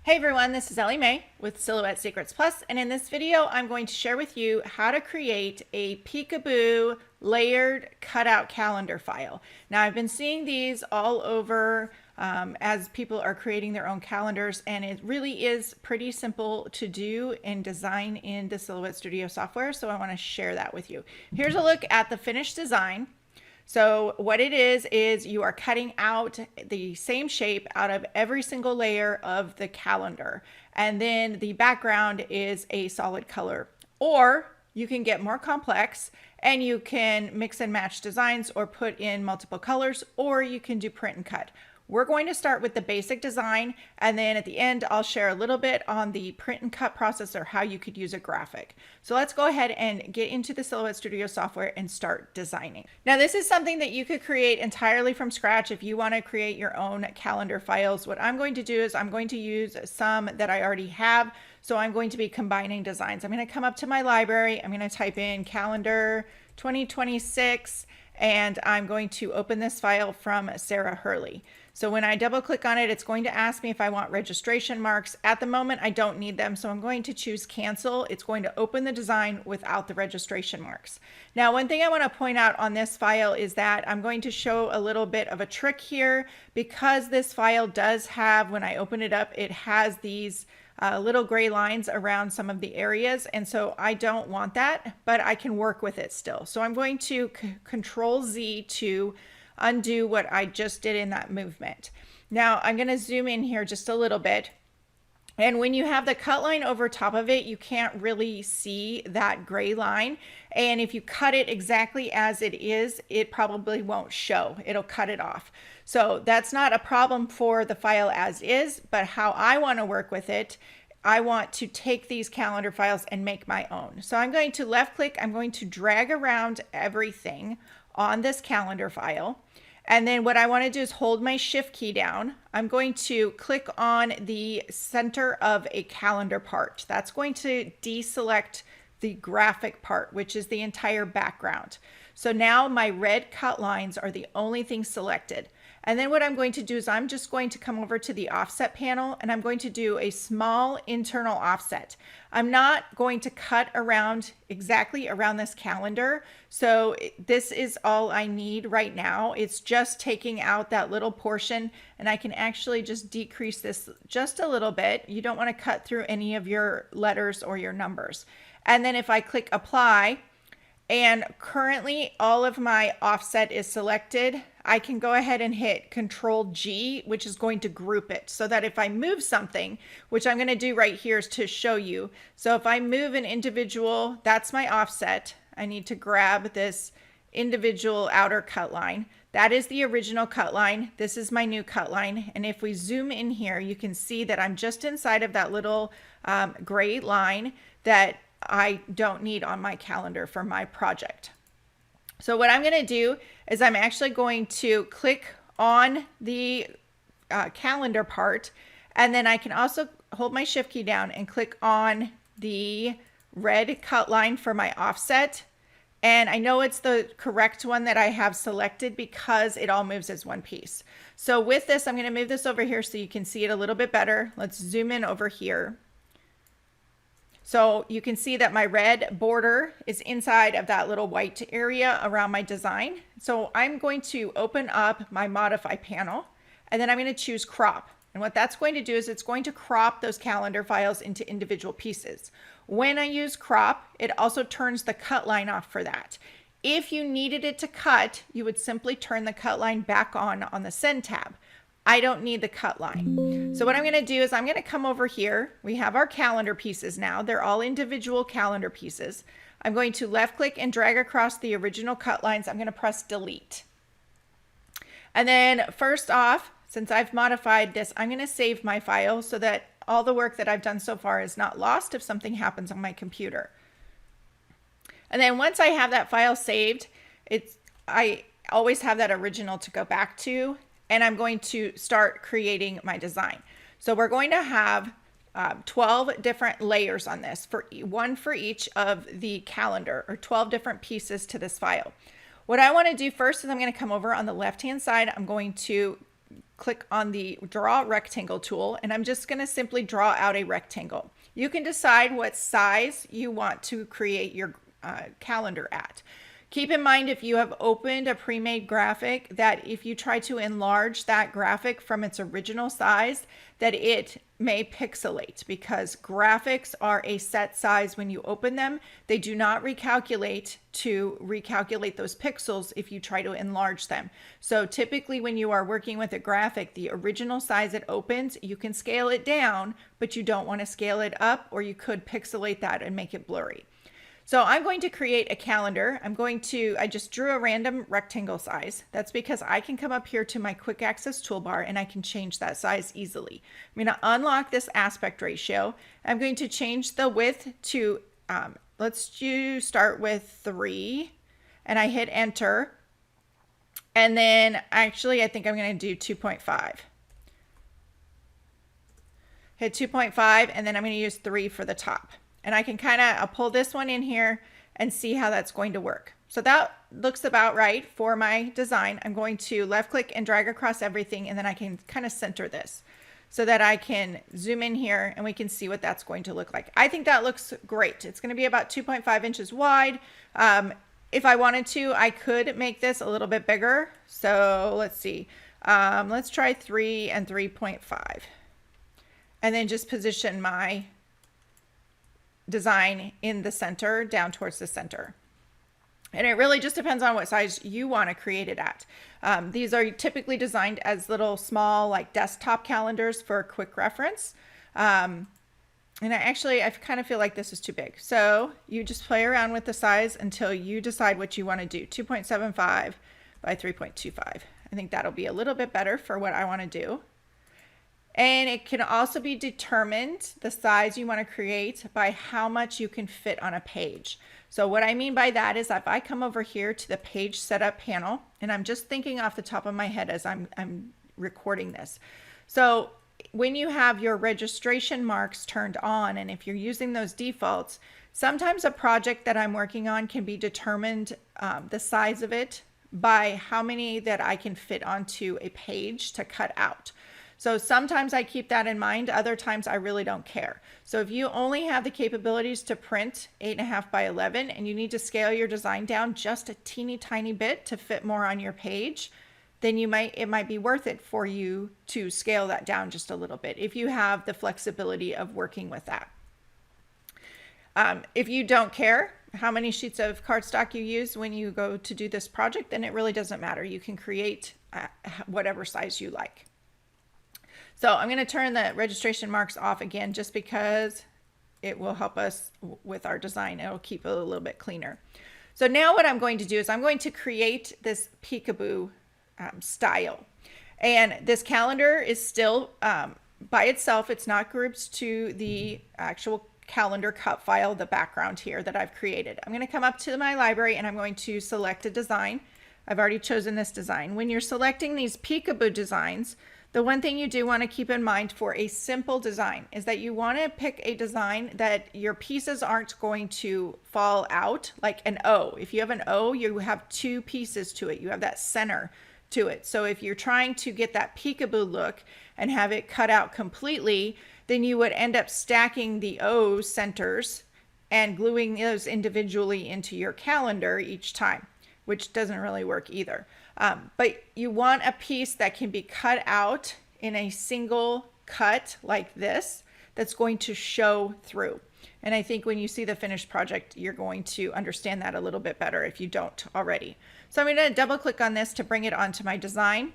Hey everyone, this is Ellie Mae with Silhouette Secrets Plus, and in this video I'm going to share with you how to create a Peekaboo layered cutout calendar file. Now I've been seeing these all over as people are creating their own calendars, and it really is pretty simple to do and design in the Silhouette Studio software, so I want to share that with you. Here's a look at the finished design. So what it is you are cutting out the same shape out of every single layer of the calendar. And then the background is a solid color. Or you can get more complex and you can mix and match designs or put in multiple colors, or you can do print and cut. We're going to start with the basic design, and then at the end I'll share a little bit on the print and cut process or how you could use a graphic. So let's go ahead and get into the Silhouette Studio software and start designing. Now this is something that you could create entirely from scratch if you want to create your own calendar files. What I'm going to do is I'm going to use some that I already have. So I'm going to be combining designs. I'm going to come up to my library. I'm going to type in calendar 2026, and I'm going to open this file from Sarah Hurley. So when I double click on it, it's going to ask me if I want registration marks. At the moment, I don't need them, so I'm going to choose cancel. It's going to open the design without the registration marks. Now, one thing I want to point out on this file is that I'm going to show a little bit of a trick here, because this file does have, when I open it up, it has these little gray lines around some of the areas, and so I don't want that, but I can work with it still. So I'm going to Control Z to undo what I just did in that movement. Now I'm going to zoom in here just a little bit, and when you have the cut line over top of it, you can't really see that gray line, and if you cut it exactly as it is, it probably won't show. It'll cut it off. So that's not a problem for the file as is, but how I want to work with it, I want to take these calendar files and make my own. So I'm going to left click, I'm going to drag around everything on this calendar file. And then what I want to do is hold my shift key down. I'm going to click on the center of a calendar part. That's going to deselect the graphic part, which is the entire background. So now my red cut lines are the only thing selected. And then what I'm going to do is I'm just going to come over to the offset panel, and I'm going to do a small internal offset. I'm not going to cut around exactly around this calendar. So this is all I need right now. It's just taking out that little portion, and I can actually just decrease this just a little bit. You don't want to cut through any of your letters or your numbers. And then if I click apply, and currently all of my offset is selected, I can go ahead and hit Control G, which is going to group it, so that if I move something, which I'm going to do right here is to show you. So if I move an individual, that's my offset. I need to grab this individual outer cut line. That is the original cut line. This is my new cut line. And if we zoom in here, you can see that I'm just inside of that little gray line that I don't need on my calendar for my project. So what I'm going to do is I'm actually going to click on the calendar part, and then I can also hold my shift key down and click on the red cut line for my offset. And I know it's the correct one that I have selected because it all moves as one piece. So with this, I'm going to move this over here so you can see it a little bit better. Let's zoom in over here. So you can see that my red border is inside of that little white area around my design. So I'm going to open up my modify panel, and then I'm going to choose crop. And what that's going to do is it's going to crop those calendar files into individual pieces. When I use crop, it also turns the cut line off for that. If you needed it to cut, you would simply turn the cut line back on the send tab. I don't need the cut line. So what I'm going to do is I'm going to come over here. We have our calendar pieces now. They're all individual calendar pieces. I'm going to left click and drag across the original cut lines. I'm going to press delete. And then first off, since I've modified this, I'm going to save my file so that all the work that I've done so far is not lost if something happens on my computer. And then once I have that file saved, I always have that original to go back to, and I'm going to start creating my design. So we're going to have 12 different layers on this, one for each of the calendar, or 12 different pieces to this file. What I want to do first is I'm going to come over on the left hand side. I'm going to click on the Draw Rectangle tool, and I'm just going to simply draw out a rectangle. You can decide what size you want to create your calendar at. Keep in mind, if you have opened a pre-made graphic, that if you try to enlarge that graphic from its original size, that it may pixelate, because graphics are a set size when you open them. They do not recalculate those pixels if you try to enlarge them. So typically when you are working with a graphic, the original size it opens, you can scale it down, but you don't want to scale it up, or you could pixelate that and make it blurry. So I'm going to create a calendar. I just drew a random rectangle size. That's because I can come up here to my quick access toolbar and I can change that size easily. I'm going to unlock this aspect ratio. I'm going to change the width to, let's start with 3, and I hit enter. And then actually, I think I'm going to do 2.5. Hit 2.5, and then I'm going to use 3 for the top. And I can I'll pull this one in here and see how that's going to work. So that looks about right for my design. I'm going to left click and drag across everything, and then I can kind of center this so that I can zoom in here and we can see what that's going to look like. I think that looks great. It's going to be about 2.5 inches wide. If I wanted to, I could make this a little bit bigger. So let's see. Let's try 3 and 3.5. And then just position my design in the center, down towards the center. And it really just depends on what size you want to create it at. These are typically designed as little small like desktop calendars for quick reference. And I kind of feel like this is too big. So you just play around with the size until you decide what you want to do. 2.75 by 3.25. I think that'll be a little bit better for what I want to do. And it can also be determined, the size you want to create, by how much you can fit on a page. So what I mean by that is if I come over here to the page setup panel, and I'm just thinking off the top of my head as I'm recording this. So when you have your registration marks turned on, and if you're using those defaults, sometimes a project that I'm working on can be determined, the size of it, by how many that I can fit onto a page to cut out. So sometimes I keep that in mind. Other times I really don't care. So if you only have the capabilities to print 8.5 by 11 and you need to scale your design down just a teeny tiny bit to fit more on your page, then it might be worth it for you to scale that down just a little bit if you have the flexibility of working with that. If you don't care how many sheets of cardstock you use when you go to do this project, then it really doesn't matter. You can create whatever size you like. So I'm going to turn the registration marks off again, just because it will help us with our design. It'll keep it a little bit cleaner. So now what I'm going to do is I'm going to create this peekaboo style. And this calendar is still by itself. It's not grouped to the actual calendar cut file, the background here that I've created. I'm going to come up to my library and I'm going to select a design. I've already chosen this design. When you're selecting these peekaboo designs, the one thing you do want to keep in mind for a simple design is that you want to pick a design that your pieces aren't going to fall out, like an O. If you have an O, you have 2 pieces to it. You have that center to it. So if you're trying to get that peekaboo look and have it cut out completely, then you would end up stacking the O centers and gluing those individually into your calendar each time, which doesn't really work either. But you want a piece that can be cut out in a single cut like this, that's going to show through. And I think when you see the finished project, you're going to understand that a little bit better if you don't already. So I'm going to double click on this to bring it onto my design.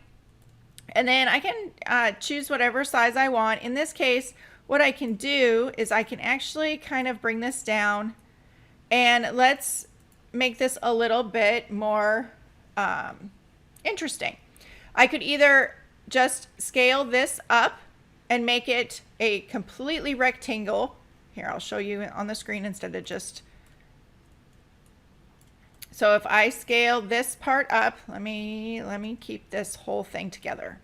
And then I can choose whatever size I want. In this case, what I can do is I can actually kind of bring this down, and let's make this a little bit more interesting. I could either just scale this up and make it a completely rectangle. Here, I'll show you on the screen instead of just. So if I scale this part up, let me keep this whole thing together.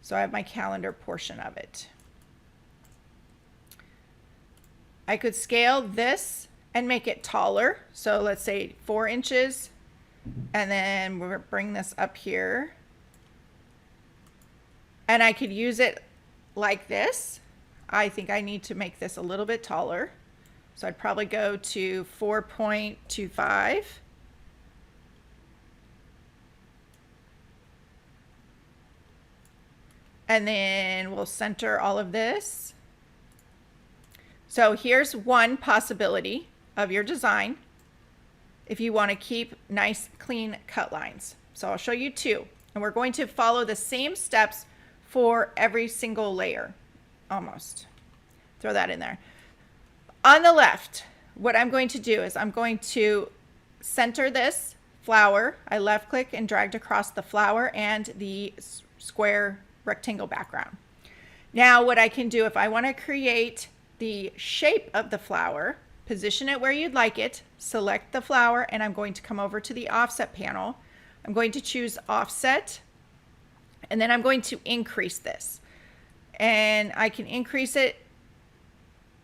So I have my calendar portion of it. I could scale this and make it taller. So let's say 4 inches. And then we'll bring this up here. And I could use it like this. I think I need to make this a little bit taller. So I'd probably go to 4.25. And then we'll center all of this. So here's one possibility of your design if you want to keep nice, clean cut lines. So I'll show you two. And we're going to follow the same steps for every single layer, almost. Throw that in there. On the left, what I'm going to do is I'm going to center this flower. I left click and dragged across the flower and the square rectangle background. Now what I can do if I want to create the shape of the flower, position it where you'd like it, select the flower, and I'm going to come over to the offset panel. I'm going to choose offset, and then I'm going to increase this. And I can increase it.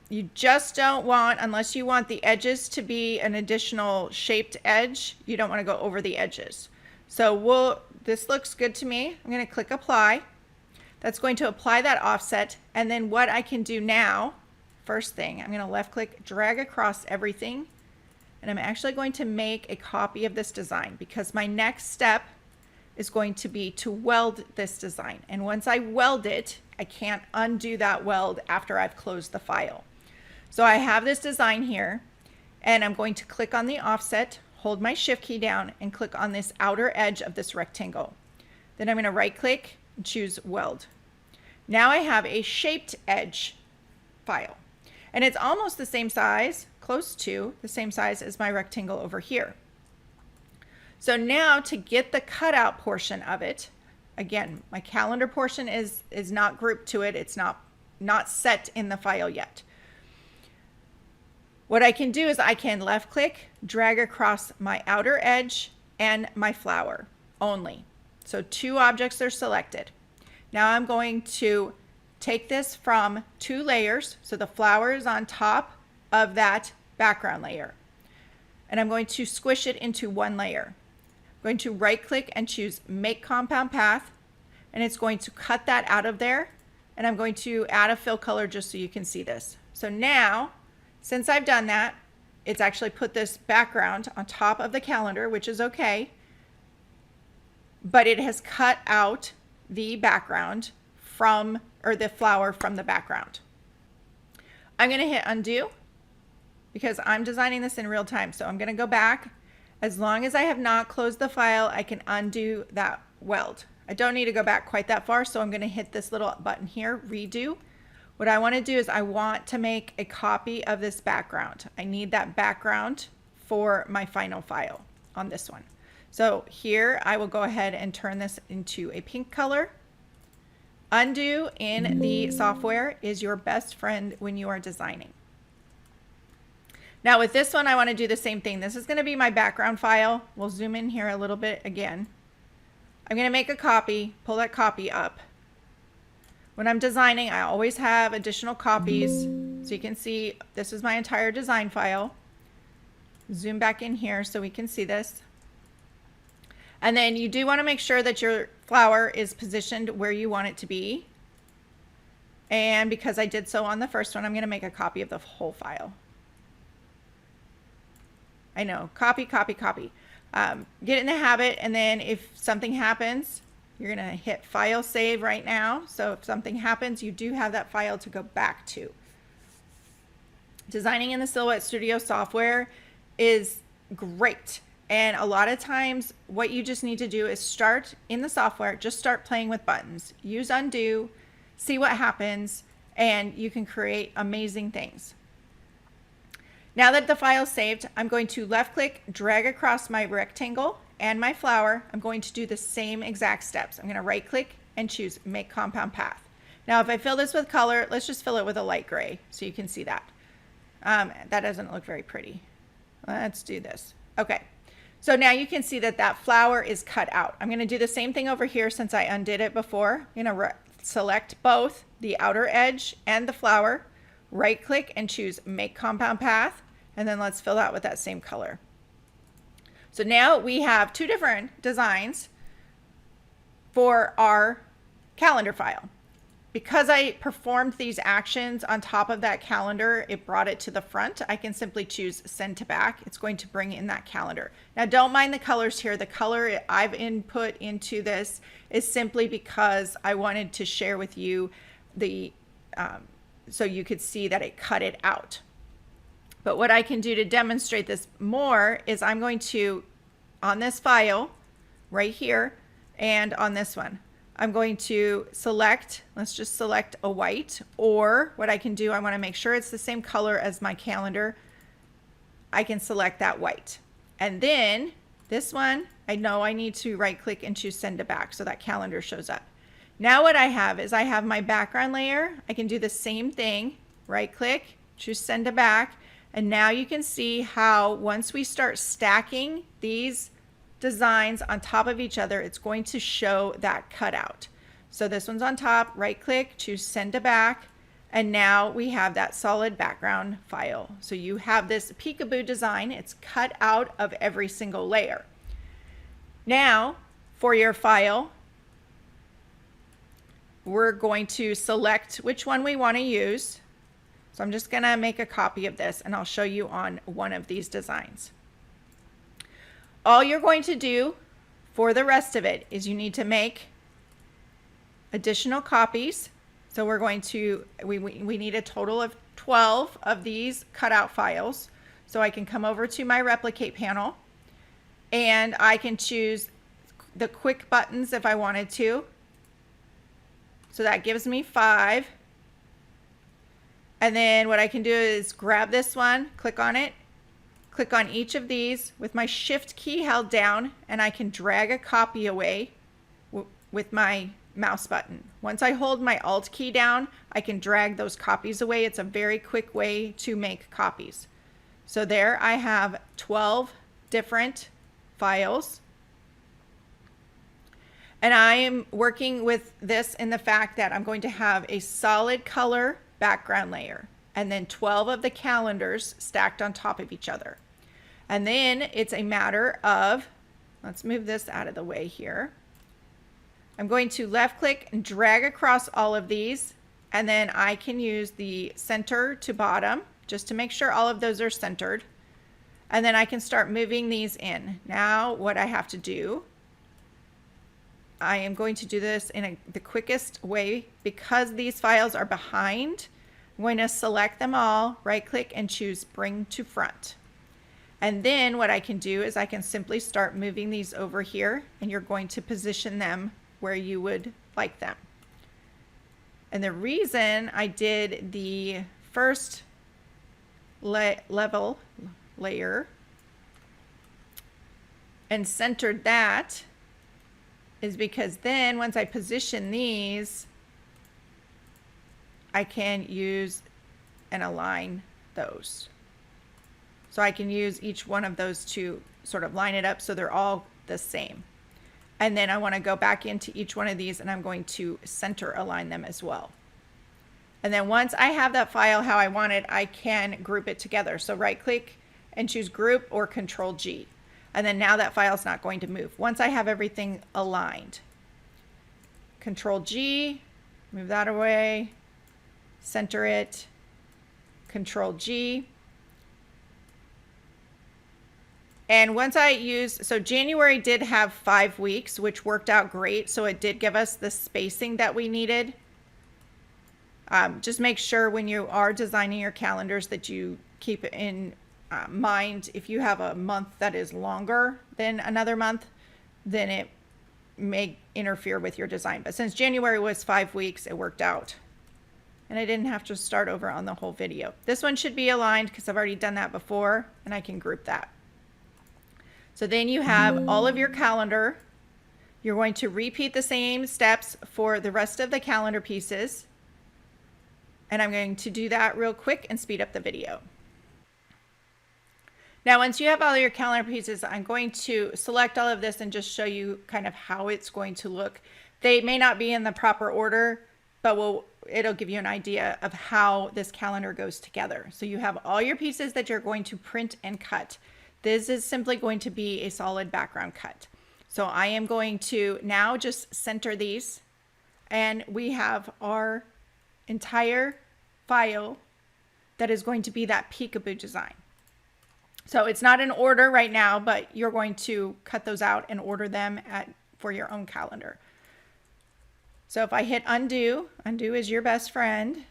You just don't want, unless you want the edges to be an additional shaped edge, you don't want to go over the edges. So this looks good to me. I'm going to click apply. That's going to apply that offset. And then what I can do now, first thing, I'm going to left click, drag across everything. And I'm actually going to make a copy of this design because my next step is going to be to weld this design. And once I weld it, I can't undo that weld after I've closed the file. So I have this design here, and I'm going to click on the offset, hold my shift key down, and click on this outer edge of this rectangle. Then I'm going to right click and choose weld. Now I have a shaped edge file, and it's almost the same size, close to the same size as my rectangle over here. So now to get the cutout portion of it, again, my calendar portion is not grouped to it. It's not set in the file yet. What I can do is I can left click, drag across my outer edge and my flower only. So two objects are selected. Now I'm going to take this from two layers. So the flower is on top of that background layer. And I'm going to squish it into one layer. I'm going to right click and choose make compound path. And it's going to cut that out of there. And I'm going to add a fill color just so you can see this. So now, since I've done that, it's actually put this background on top of the calendar, which is okay. But it has cut out the background from, or the flower from the background. I'm going to hit undo because I'm designing this in real time. So I'm going to go back. As long as I have not closed the file, I can undo that weld. I don't need to go back quite that far, so I'm going to hit this little button here, redo. What I want to do is I want to make a copy of this background. I need that background for my final file on this one. So here I will go ahead and turn this into a pink color. Undo in the software is your best friend when you are designing. Now with this one, I want to do the same thing. This is going to be my background file. We'll zoom in here a little bit again. I'm going to make a copy, pull that copy up. When I'm designing, I always have additional copies. So you can see this is my entire design file. Zoom back in here so we can see this. And then you do want to make sure that your flower is positioned where you want it to be. And because I did so on the first one, I'm going to make a copy of the whole file. I know, copy, copy, copy. Get in the habit, and then if something happens, you're going to hit File, Save right now. So if something happens, you do have that file to go back to. Designing in the Silhouette Studio software is great. And a lot of times, what you just need to do is start in the software, just start playing with buttons. Use undo, see what happens, and you can create amazing things. Now that the file is saved, I'm going to left click, drag across my rectangle and my flower. I'm going to do the same exact steps. I'm going to right click and choose make compound path. Now if I fill this with color, let's just fill it with a light gray so you can see that. That doesn't look very pretty. Let's do this. Okay, so now you can see that that flower is cut out. I'm going to do the same thing over here since I undid it before. I'm going to select both the outer edge and the flower, right click and choose make compound path, and then let's fill that with that same color. So now we have two different designs for our calendar file. Because I performed these actions on top of that calendar, it brought it to the front. I can simply choose send to back. It's going to bring in that calendar. Now don't mind the colors here. The color I've input into this is simply because I wanted to share with you the, so you could see that it cut it out. But what I can do to demonstrate this more is I'm going to, on this file right here and on this one, I'm going to select, let's just select a white, or what I can do, I want to make sure it's the same color as my calendar. I can select that white. And then this one, I know I need to right click and choose send to back so that calendar shows up. Now what I have is I have my background layer. I can do the same thing, right click, choose send to back. And now you can see how once we start stacking these designs on top of each other, it's going to show that cutout. So this one's on top, right click, choose send to back, and now we have that solid background file. So you have this peekaboo design, it's cut out of every single layer. Now for your file, we're going to select which one we want to use. So I'm just gonna make a copy of this and I'll show you on one of these designs. All you're going to do for the rest of it is you need to make additional copies. So we're going to, we need a total of 12 of these cutout files. So I can come over to my replicate panel and I can choose the quick buttons if I wanted to. So that gives me 5. And then what I can do is grab this one, click on it, click on each of these with my shift key held down, and I can drag a copy away with my mouse button. Once I hold my alt key down, I can drag those copies away. It's a very quick way to make copies. So there I have 12 different files. And I am working with this in the fact that I'm going to have a solid color background layer and then 12 of the calendars stacked on top of each other. And then it's a matter of, let's move this out of the way here. I'm going to left click and drag across all of these, and then I can use the center to bottom just to make sure all of those are centered. And then I can start moving these in. Now what I have to do, I am going to do this in the quickest way because these files are behind. I'm going to select them all, right click and choose bring to front. And then what I can do is I can simply start moving these over here, and you're going to position them where you would like them. And the reason I did the first level layer and centered that is because then once I position these, I can use and align those. So I can use each one of those to sort of line it up so they're all the same. And then I want to go back into each one of these and I'm going to center align them as well. And then once I have that file how I want it, I can group it together. So right click and choose group or Control G. And then now that file is not going to move. Once I have everything aligned, Control G, move that away, center it, Control G. And once I use, so January did have 5 weeks, which worked out great. So it did give us the spacing that we needed. Just make sure when you are designing your calendars that you keep in mind if you have a month that is longer than another month, then it may interfere with your design. But since January was 5 weeks, it worked out. And I didn't have to start over on the whole video. This one should be aligned because I've already done that before, and I can group that. So then you have all of your calendar. You're going to repeat the same steps for the rest of the calendar pieces. And I'm going to do that real quick and speed up the video. Now, once you have all your calendar pieces, I'm going to select all of this and just show you kind of how it's going to look. They may not be in the proper order, but it'll give you an idea of how this calendar goes together. So you have all your pieces that you're going to print and cut. This is simply going to be a solid background cut. So I am going to now just center these, and we have our entire file that is going to be that peekaboo design. So it's not in order right now, but you're going to cut those out and order them for your own calendar. So if I hit undo, undo is your best friend,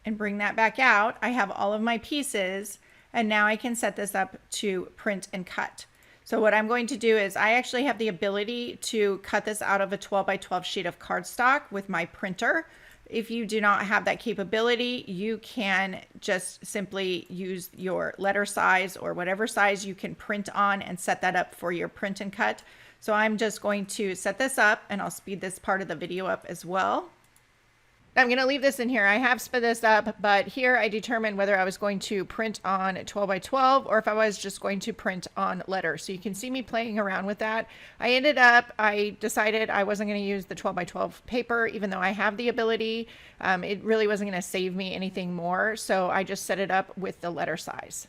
and bring that back out, I have all of my pieces, and now I can set this up to print and cut. So what I'm going to do is I actually have the ability to cut this out of a 12 by 12 sheet of cardstock with my printer. If you do not have that capability, you can just simply use your letter size or whatever size you can print on and set that up for your print and cut. So I'm just going to set this up, and I'll speed this part of the video up as well. I'm going to leave this in here. I have sped this up, but here I determined whether I was going to print on 12 by 12 or if I was just going to print on letter. So you can see me playing around with that. I decided I wasn't going to use the 12 by 12 paper, even though I have the ability. It really wasn't going to save me anything more. So I just set it up with the letter size.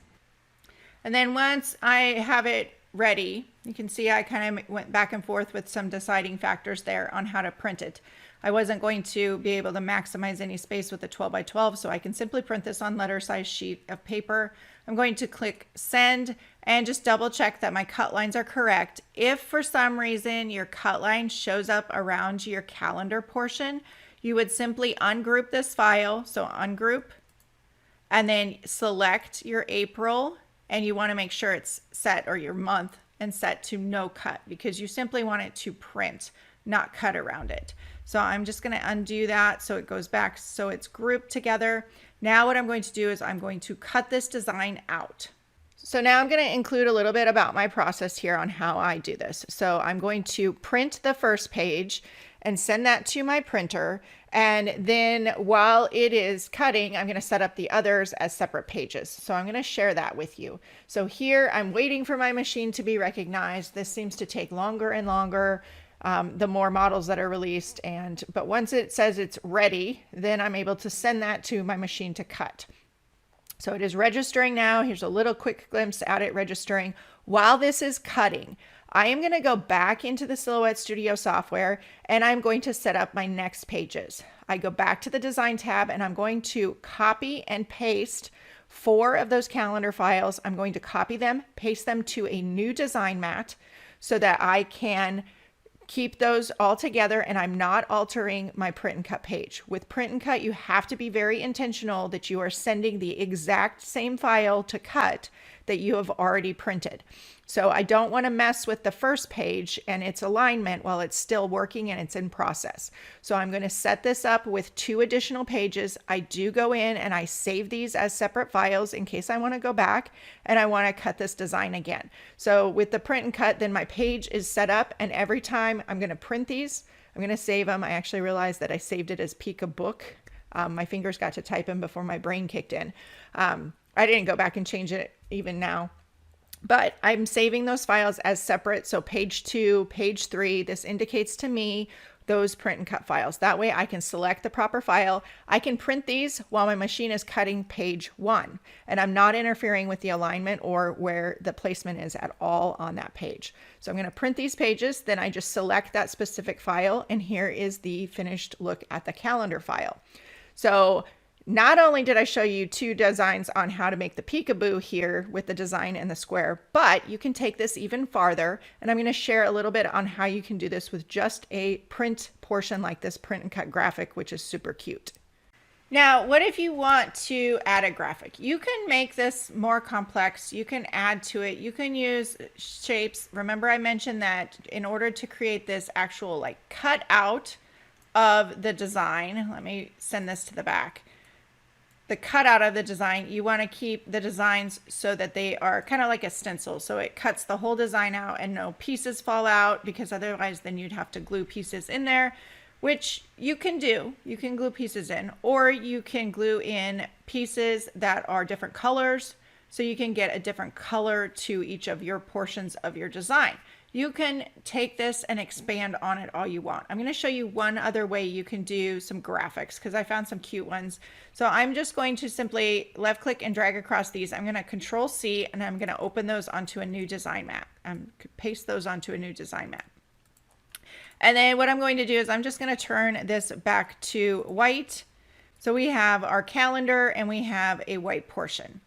And then once I have it ready, you can see I kind of went back and forth with some deciding factors there on how to print it. I wasn't going to be able to maximize any space with the 12 by 12, so I can simply print this on letter size sheet of paper. I'm going to click send and just double check that my cut lines are correct. If for some reason your cut line shows up around your calendar portion, you would simply ungroup this file. So ungroup, and then select your April, and you want to make sure it's set, or your month, and set to no cut, because you simply want it to print, not cut around it. So I'm just going to undo that so it goes back so it's grouped together. Now what I'm going to do is I'm going to cut this design out. So now I'm going to include a little bit about my process here on how I do this. So I'm going to print the first page and send that to my printer. And then while it is cutting, I'm going to set up the others as separate pages. So I'm going to share that with you. So here I'm waiting for my machine to be recognized. This seems to take longer and longer the more models that are released. But once it says it's ready, then I'm able to send that to my machine to cut. So it is registering now. Here's a little quick glimpse at it registering. While this is cutting, I am going to go back into the Silhouette Studio software, and I'm going to set up my next pages. I go back to the design tab, and I'm going to copy and paste 4 of those calendar files. I'm going to copy them, paste them to a new design mat so that I can keep those all together, and I'm not altering my print and cut page. With print and cut, you have to be very intentional that you are sending the exact same file to cut that you have already printed. So I don't want to mess with the first page and its alignment while it's still working and it's in process. So I'm going to set this up with 2 additional pages. I do go in and I save these as separate files in case I want to go back and I want to cut this design again. So with the print and cut, then my page is set up, and every time I'm going to print these, I'm going to save them. I actually realized that I saved it as Peekaboo. My fingers got to type in before my brain kicked in. I didn't go back and change it even now. But I'm saving those files as separate. So page 2, page 3, this indicates to me those print and cut files. That way I can select the proper file. I can print these while my machine is cutting page 1, and I'm not interfering with the alignment or where the placement is at all on that page. So I'm going to print these pages, then I just select that specific file, and here is the finished look at the calendar file. So not only did I show you 2 designs on how to make the peekaboo here with the design and the square, but you can take this even farther, and I'm going to share a little bit on how you can do this with just a print portion like this print and cut graphic, which is super cute. Now, what if you want to add a graphic? You can make this more complex. You can add to it. You can use shapes. Remember I mentioned that in order to create this actual like cutout of the design, let me send this to the back. The cutout of the design, you want to keep the designs so that they are kind of like a stencil. So it cuts the whole design out and no pieces fall out, because otherwise then you'd have to glue pieces in there, which you can do. You can glue pieces in, or you can glue in pieces that are different colors. So you can get a different color to each of your portions of your design. You can take this and expand on it all you want. I'm going to show you one other way you can do some graphics, because I found some cute ones. So I'm just going to simply left click and drag across these. I'm going to Control C, and I'm going to open those onto a new design mat. Paste those onto a new design mat. And then what I'm going to do is I'm just going to turn this back to white. So we have our calendar and we have a white portion.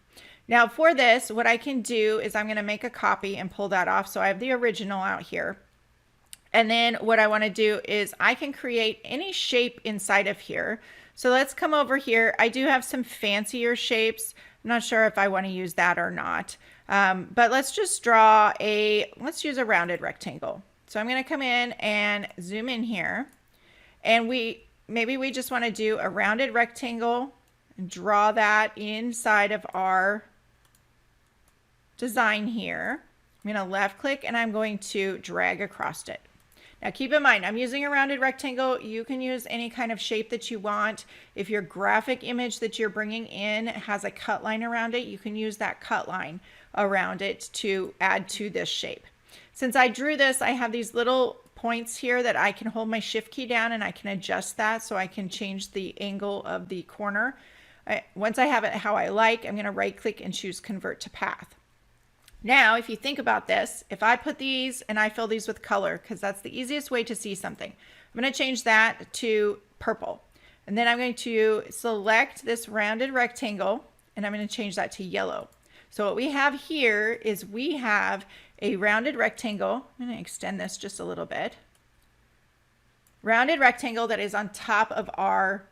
Now for this, what I can do is I'm going to make a copy and pull that off. So I have the original out here. And then what I want to do is I can create any shape inside of here. So let's come over here. I do have some fancier shapes. I'm not sure if I want to use that or not. But let's just draw let's use a rounded rectangle. So I'm going to come in and zoom in here. And maybe we just want to do a rounded rectangle and draw that inside of our design here. I'm going to left click and I'm going to drag across it. Now keep in mind, I'm using a rounded rectangle. You can use any kind of shape that you want. If your graphic image that you're bringing in has a cut line around it, you can use that cut line around it to add to this shape. Since I drew this, I have these little points here that I can hold my shift key down and I can adjust that so I can change the angle of the corner. Once I have it how I like, I'm going to right click and choose convert to path. Now, if you think about this, if I put these and I fill these with color, because that's the easiest way to see something, I'm going to change that to purple. And then I'm going to select this rounded rectangle and I'm going to change that to yellow. So what we have here is we have a rounded rectangle. I'm going to extend this just a little bit. Rounded rectangle that is on top of our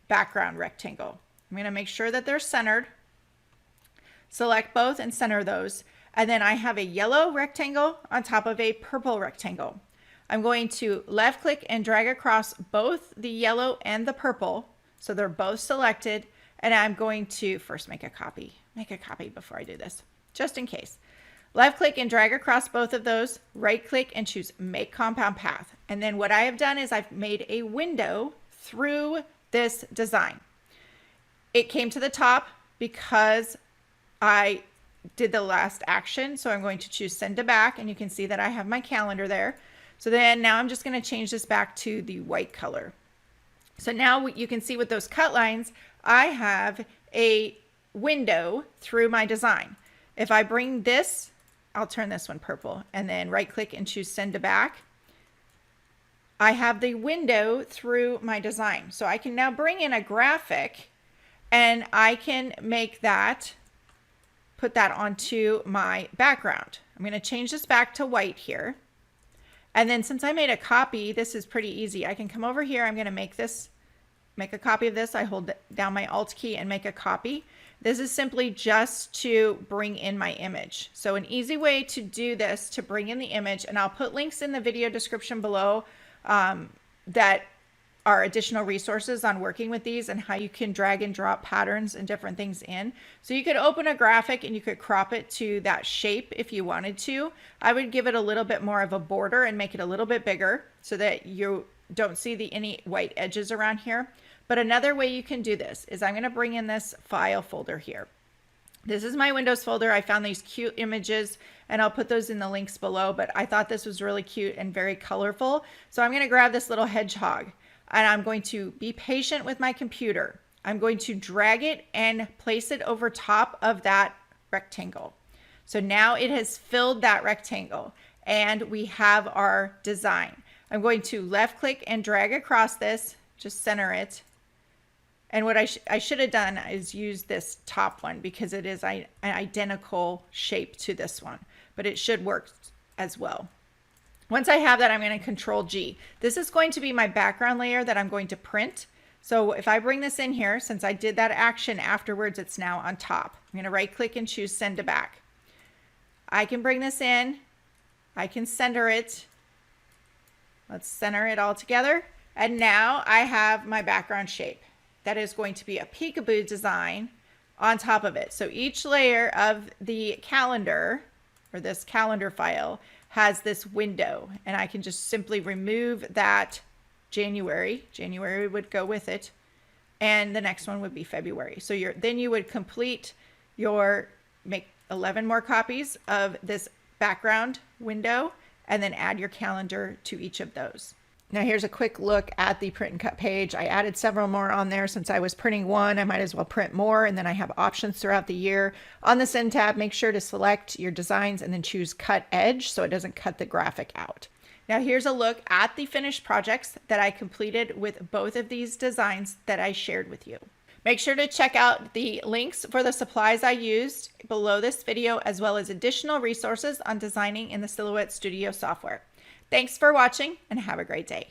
background rectangle. I'm going to make sure that they're centered. Select both and center those. And then I have a yellow rectangle on top of a purple rectangle. I'm going to left click and drag across both the yellow and the purple. So they're both selected. And I'm going to first make a copy before I do this, just in case. Left click and drag across both of those, right click and choose make compound path. And then what I have done is I've made a window through this design. It came to the top because I did the last action. So I'm going to choose send to back and you can see that I have my calendar there. So then now I'm just going to change this back to the white color. So now you can see with those cut lines, I have a window through my design. If I bring this, I'll turn this one purple and then right click and choose send to back. I have the window through my design. So I can now bring in a graphic and I can make that, put that onto my background. I'm going to change this back to white here. And then since I made a copy, this is pretty easy. I can come over here. I'm going to make a copy of this. I hold down my Alt key and make a copy. This is simply just to bring in my image. So an easy way to do this, to bring in the image, and I'll put links in the video description below that are additional resources on working with these and how you can drag and drop patterns and different things in. So you could open a graphic and you could crop it to that shape if you wanted to. I would give it a little bit more of a border and make it a little bit bigger so that you don't see any white edges around here. But another way you can do this is I'm going to bring in this file folder here. This is my Windows folder. I found these cute images and I'll put those in the links below, but I thought this was really cute and very colorful. So I'm going to grab this little hedgehog and I'm going to be patient with my computer. I'm going to drag it and place it over top of that rectangle. So now it has filled that rectangle and we have our design. I'm going to left click and drag across this, just center it. And what I should have done is use this top one because it is an identical shape to this one, but it should work as well. Once I have that, I'm going to Control G. This is going to be my background layer that I'm going to print. So if I bring this in here, since I did that action afterwards, it's now on top. I'm going to right click and choose send to back. I can bring this in. I can center it. Let's center it all together. And now I have my background shape. That is going to be a peekaboo design on top of it. So each layer of the calendar or this calendar file has this window and I can just simply remove that January. January would go with it. And the next one would be February. So then you would make 11 more copies of this background window and then add your calendar to each of those. Now here's a quick look at the print and cut page. I added several more on there since I was printing one. I might as well print more, and then I have options throughout the year. On the Send tab, make sure to select your designs and then choose Cut Edge so it doesn't cut the graphic out. Now here's a look at the finished projects that I completed with both of these designs that I shared with you. Make sure to check out the links for the supplies I used below this video, as well as additional resources on designing in the Silhouette Studio software. Thanks for watching and have a great day.